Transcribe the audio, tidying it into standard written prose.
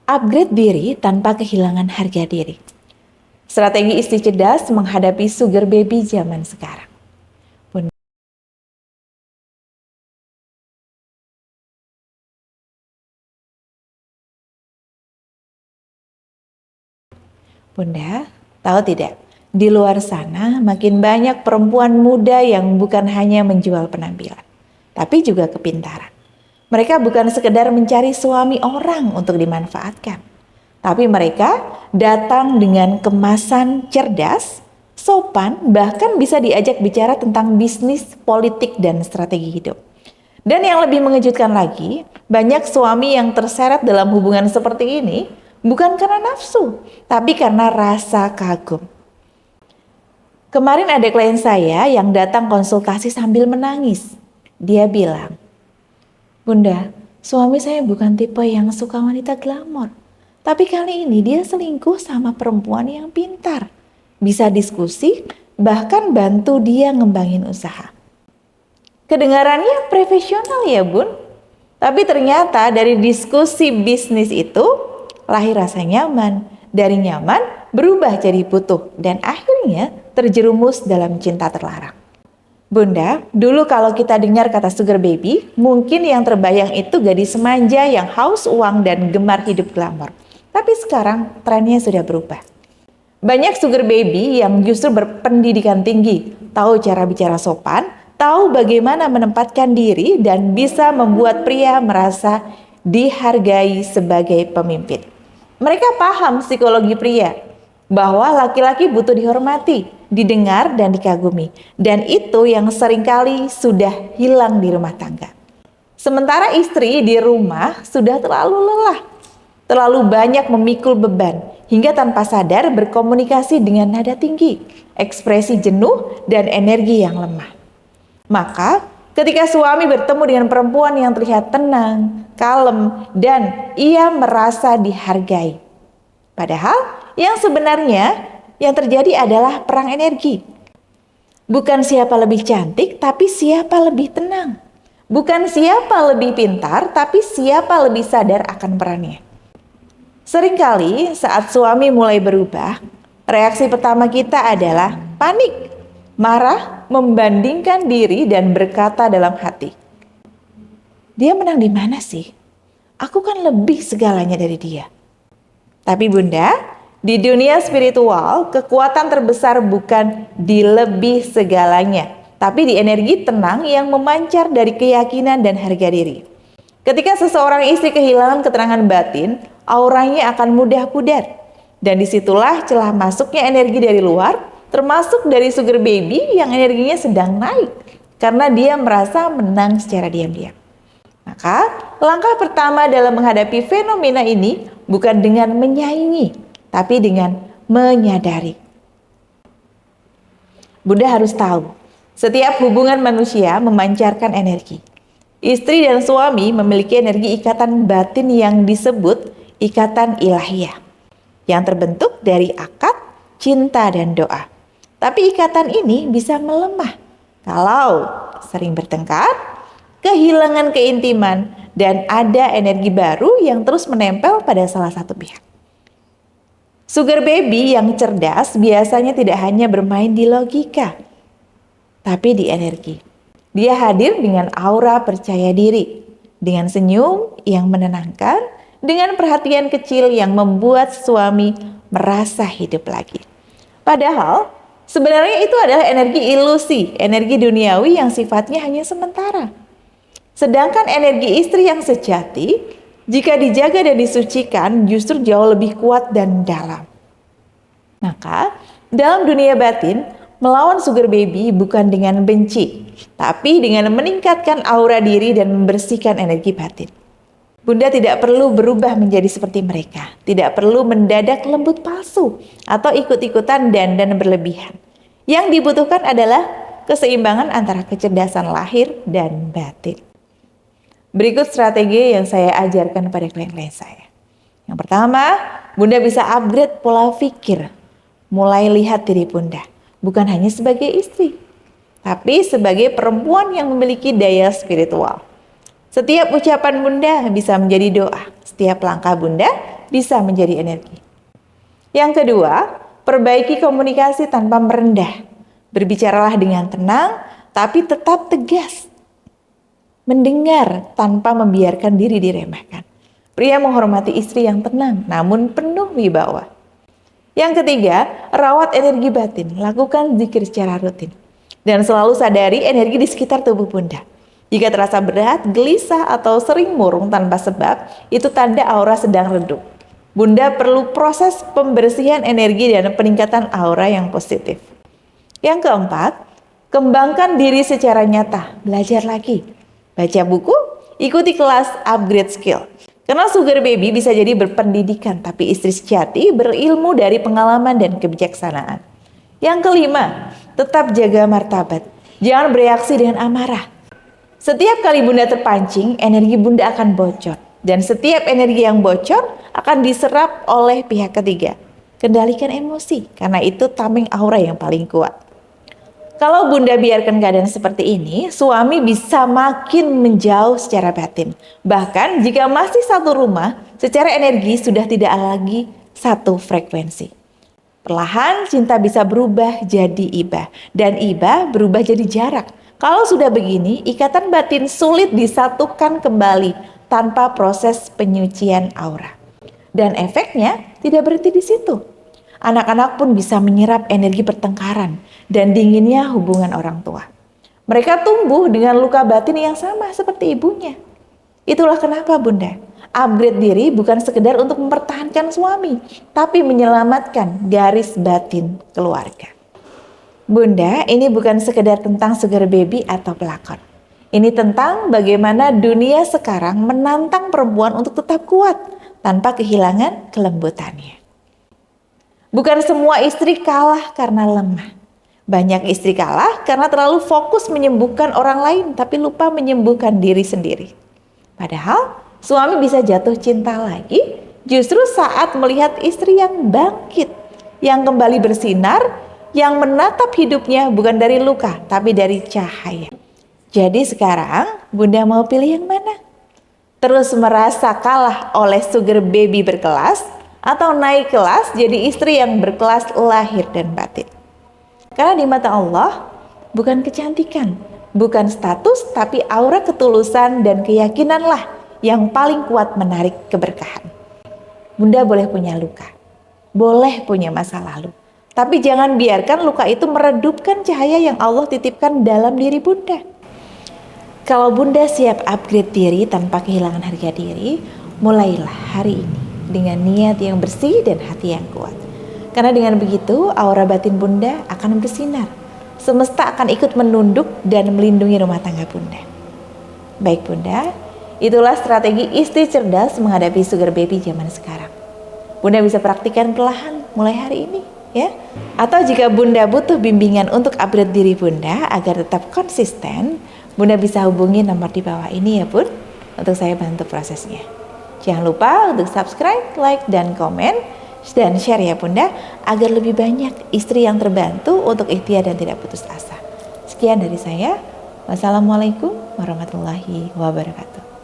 Upgrade diri tanpa kehilangan harga diri. Strategi istri cerdas menghadapi sugar baby zaman sekarang. Bunda, tahu tidak? Di luar sana makin banyak perempuan muda yang bukan hanya menjual penampilan, tapi juga kepintaran. Mereka bukan sekedar mencari suami orang untuk dimanfaatkan, tapi mereka datang dengan kemasan cerdas, sopan, bahkan bisa diajak bicara tentang bisnis, politik, dan strategi hidup. Dan yang lebih mengejutkan lagi, banyak suami yang terseret dalam hubungan seperti ini bukan karena nafsu, tapi karena rasa kagum. Kemarin ada klien saya yang datang konsultasi sambil menangis. Dia bilang, "Bunda, suami saya bukan tipe yang suka wanita glamor. Tapi kali ini dia selingkuh sama perempuan yang pintar. Bisa diskusi, bahkan bantu dia ngembangin usaha." Kedengarannya profesional ya bun. Tapi ternyata dari diskusi bisnis itu lahir rasa nyaman. Dari nyaman berubah jadi butuh dan akhirnya terjerumus dalam cinta terlarang. Bunda, dulu kalau kita dengar kata sugar baby, mungkin yang terbayang itu gadis manja yang haus uang dan gemar hidup glamor. Tapi sekarang trennya sudah berubah. Banyak sugar baby yang justru berpendidikan tinggi, tahu cara bicara sopan, tahu bagaimana menempatkan diri dan bisa membuat pria merasa dihargai sebagai pemimpin. Mereka paham psikologi pria, bahwa laki-laki butuh dihormati, didengar dan dikagumi. Dan itu yang seringkali sudah hilang di rumah tangga. Sementara istri di rumah sudah terlalu lelah, terlalu banyak memikul beban, hingga tanpa sadar berkomunikasi dengan nada tinggi, ekspresi jenuh dan energi yang lemah. Maka ketika suami bertemu dengan perempuan yang terlihat tenang, kalem, dan ia merasa dihargai. Padahal yang sebenarnya yang terjadi adalah perang energi. Bukan siapa lebih cantik, tapi siapa lebih tenang. Bukan siapa lebih pintar, tapi siapa lebih sadar akan perannya. Seringkali saat suami mulai berubah, reaksi pertama kita adalah panik, marah, membandingkan diri dan berkata dalam hati, "Dia menang di mana sih? Aku kan lebih segalanya dari dia." Tapi bunda, di dunia spiritual, kekuatan terbesar bukan di lebih segalanya, tapi di energi tenang yang memancar dari keyakinan dan harga diri. Ketika seseorang istri kehilangan keterangan batin, auranya akan mudah pudar. Dan disitulah celah masuknya energi dari luar, termasuk dari sugar baby yang energinya sedang naik, karena dia merasa menang secara diam-diam. Maka langkah pertama dalam menghadapi fenomena ini bukan dengan menyaingi, tapi dengan menyadari. Bunda harus tahu, setiap hubungan manusia memancarkan energi. Istri dan suami memiliki energi ikatan batin yang disebut ikatan ilahiyah, yang terbentuk dari akad, cinta, dan doa. Tapi ikatan ini bisa melemah kalau sering bertengkar, kehilangan keintiman, dan ada energi baru yang terus menempel pada salah satu pihak. Sugar baby yang cerdas biasanya tidak hanya bermain di logika, tapi di energi. Dia hadir dengan aura percaya diri, dengan senyum yang menenangkan, dengan perhatian kecil yang membuat suami merasa hidup lagi. Padahal sebenarnya itu adalah energi ilusi, energi duniawi yang sifatnya hanya sementara. Sedangkan energi istri yang sejati, jika dijaga dan disucikan, justru jauh lebih kuat dan dalam. Maka, dalam dunia batin, melawan sugar baby bukan dengan benci, tapi dengan meningkatkan aura diri dan membersihkan energi batin. Bunda tidak perlu berubah menjadi seperti mereka, tidak perlu mendadak lembut palsu atau ikut-ikutan dandan berlebihan. Yang dibutuhkan adalah keseimbangan antara kecerdasan lahir dan batin. Berikut strategi yang saya ajarkan pada klien-klien saya. Yang pertama, Bunda bisa upgrade pola pikir. Mulai lihat diri Bunda, bukan hanya sebagai istri, tapi sebagai perempuan yang memiliki daya spiritual. Setiap ucapan Bunda bisa menjadi doa. Setiap langkah Bunda bisa menjadi energi. Yang kedua, perbaiki komunikasi tanpa merendah. Berbicaralah dengan tenang, tapi tetap tegas. Mendengar tanpa membiarkan diri diremehkan. Pria menghormati istri yang tenang, namun penuh wibawa. Yang ketiga, rawat energi batin. Lakukan zikir secara rutin. Dan selalu sadari energi di sekitar tubuh Bunda. Jika terasa berat, gelisah, atau sering murung tanpa sebab, itu tanda aura sedang redup. Bunda perlu proses pembersihan energi dan peningkatan aura yang positif. Yang keempat, kembangkan diri secara nyata. Belajar lagi. Baca buku, ikuti kelas upgrade skill. Karena sugar baby bisa jadi berpendidikan, tapi istri sejati berilmu dari pengalaman dan kebijaksanaan. Yang kelima, tetap jaga martabat. Jangan bereaksi dengan amarah. Setiap kali Bunda terpancing, energi Bunda akan bocor. Dan setiap energi yang bocor akan diserap oleh pihak ketiga. Kendalikan emosi, karena itu tameng aura yang paling kuat. Kalau Bunda biarkan keadaan seperti ini, suami bisa makin menjauh secara batin. Bahkan jika masih satu rumah, secara energi sudah tidak lagi satu frekuensi. Perlahan cinta bisa berubah jadi iba, dan iba berubah jadi jarak. Kalau sudah begini, ikatan batin sulit disatukan kembali tanpa proses penyucian aura. Dan efeknya tidak berhenti di situ. Anak-anak pun bisa menyerap energi pertengkaran dan dinginnya hubungan orang tua. Mereka tumbuh dengan luka batin yang sama seperti ibunya. Itulah kenapa Bunda, upgrade diri bukan sekedar untuk mempertahankan suami, tapi menyelamatkan garis batin keluarga. Bunda, ini bukan sekedar tentang sugar baby atau pelakon. Ini tentang bagaimana dunia sekarang menantang perempuan untuk tetap kuat tanpa kehilangan kelembutannya. Bukan semua istri kalah karena lemah. Banyak istri kalah karena terlalu fokus menyembuhkan orang lain tapi lupa menyembuhkan diri sendiri. Padahal suami bisa jatuh cinta lagi justru saat melihat istri yang bangkit, yang kembali bersinar, yang menatap hidupnya bukan dari luka tapi dari cahaya. Jadi sekarang Bunda mau pilih yang mana? Terus merasa kalah oleh sugar baby berkelas, atau naik kelas jadi istri yang berkelas lahir dan batin. Karena di mata Allah bukan kecantikan, bukan status, tapi aura ketulusan dan keyakinanlah yang paling kuat menarik keberkahan. Bunda boleh punya luka, boleh punya masa lalu, tapi jangan biarkan luka itu meredupkan cahaya yang Allah titipkan dalam diri Bunda. Kalau Bunda siap upgrade diri tanpa kehilangan harga diri, mulailah hari ini dengan niat yang bersih dan hati yang kuat. Karena dengan begitu aura batin Bunda akan bersinar. Semesta akan ikut menunduk dan melindungi rumah tangga Bunda. Baik Bunda, itulah strategi istri cerdas menghadapi sugar baby zaman sekarang. Bunda bisa praktikkan perlahan mulai hari ini ya. Atau jika Bunda butuh bimbingan untuk upgrade diri Bunda agar tetap konsisten, Bunda bisa hubungi nomor di bawah ini ya Bun, untuk saya bantu prosesnya. Jangan lupa untuk subscribe, like, dan komen, dan share ya Bunda, agar lebih banyak istri yang terbantu untuk ikhtiar dan tidak putus asa. Sekian dari saya. Wassalamualaikum warahmatullahi wabarakatuh.